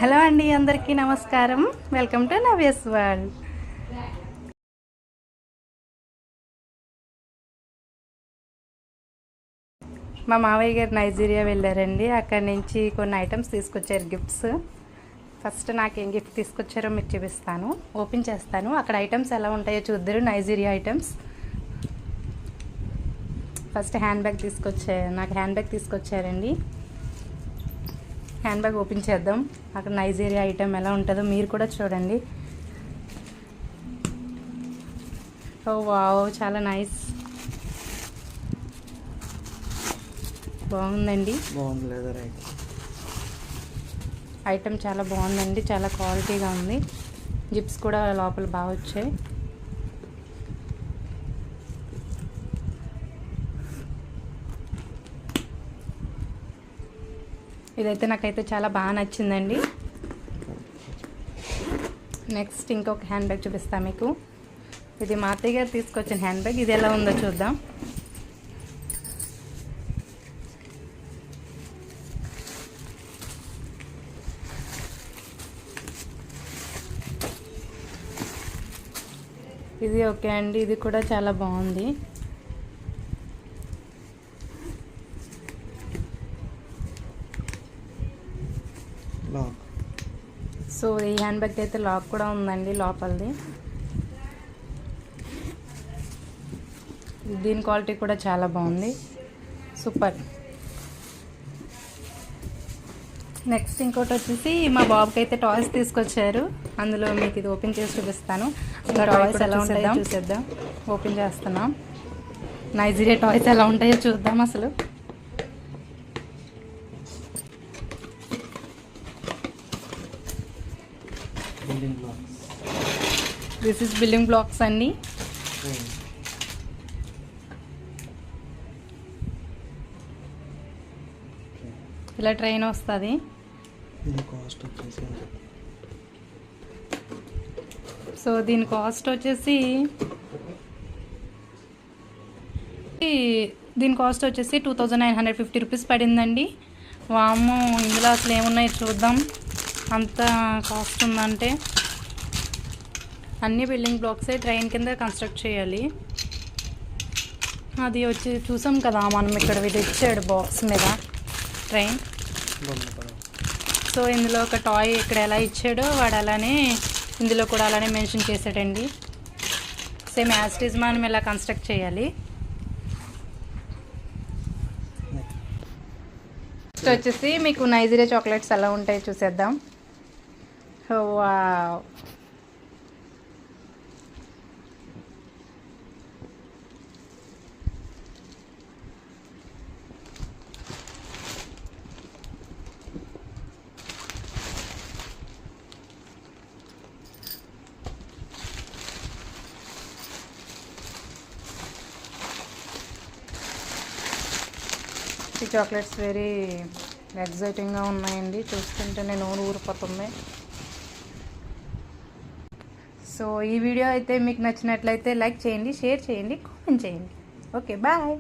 Hello అండి, అందరికీ నమస్కారం. Welcome to Navya's world. మా మావయ్య గారు నైజీరియా వెళ్ళారండి. అక్కడి నుంచి కొన్ని ఐటమ్స్ తీసుకొచ్చారు, గిఫ్ట్స్. ఫస్ట్ నాకేం గిఫ్ట్ తీసుకొచ్చారో మీకు చూపిస్తాను, ఓపెన్ చేస్తాను. అక్కడ ఐటమ్స్ ఎలా ఉంటాయో చూద్దరు, Nigeria items. First hand bag నాకు హ్యాండ్ బ్యాగ్ తీసుకొచ్చారండి. హ్యాండ్ బ్యాగ్ ఓపెన్ చేద్దాం. అక్కడ నైజీరియా ఐటమ్ ఎలా ఉంటుందో మీరు కూడా చూడండి. ఓ వావ్, చాలా నైస్, బాగుందండి. ఐటమ్ చాలా బాగుందండి, చాలా క్వాలిటీగా ఉంది. జిప్స్ కూడా లోపల బాగా వచ్చాయి. ఇదైతే నాకైతే చాలా బాగా నచ్చిందండి. నెక్స్ట్ ఇంకొక హ్యాండ్ బ్యాగ్ చూపిస్తాను మీకు. ఇది మా అత్తయ్య గారు తీసుకొచ్చిన హ్యాండ్ బ్యాగ్. ఇది ఎలా ఉందో చూద్దాం. ఇది ఓకే అండి, ఇది కూడా చాలా బాగుంది. సో ఈ హ్యాండ్ బ్యాగ్ అయితే లాక్ కూడా ఉందండి లోపలిది. దీని క్వాలిటీ కూడా చాలా బాగుంది, సూపర్. నెక్స్ట్ ఇంకోటి వచ్చేసి మా బాబుకి అయితే టాయ్స్ తీసుకొచ్చారు. అందులో మీకు ఇది ఓపెన్ చేసి చూపిస్తాను. టాయ్స్ ఎలా ఉంటాయో చూసేద్దాం. ఓపెన్ చేస్తున్నాం. నైజీరియా టాయ్స్ ఎలా ఉంటాయో చూద్దాం అసలు. దిస్ ఇస్ బిల్డింగ్ బ్లాక్స్ అండి. ఇలా ట్రైన్ వస్తుంది. సో దీని కాస్ట్ వచ్చేసి 2950 రూపీస్ పడిందండి. వామ్మో, ఇందులో అసలు ఏమున్నాయి చూద్దాం. అంత కాస్ట్ ఉందంటే అన్ని బిల్డింగ్ బ్లాక్సే ట్రైన్ కింద కన్స్ట్రక్ట్ చేయాలి. అది వచ్చి చూసాం కదా మనం, ఇక్కడ ఇది ఇచ్చాడు బాక్స్ మీద ట్రైన్. సో ఇందులో ఒక టాయ్ ఇక్కడ ఎలా ఇచ్చాడో వాడు అలానే ఇందులో కూడా అలానే మెన్షన్ చేశాడండి. సేమ్ యాజ్ ఇట్ ఈజ్ మనం ఇలా కన్స్ట్రక్ట్ చేయాలి. నెక్స్ట్ వచ్చేసి మీకు నైజీరియా చాక్లెట్స్ ఎలా ఉంటాయో చూసేద్దాం. వావ్, ఈ చాక్లెట్స్ వెరీ ఎగ్జైటింగ్గా ఉన్నాయండి. చూస్తుంటేనే నోరు ఊరిపోతుంది. సో ఈ వీడియో అయితే మీకు నచ్చినట్లయితే లైక్ చేయండి, షేర్ చేయండి, కామెంట్ చేయండి. Okay, bye.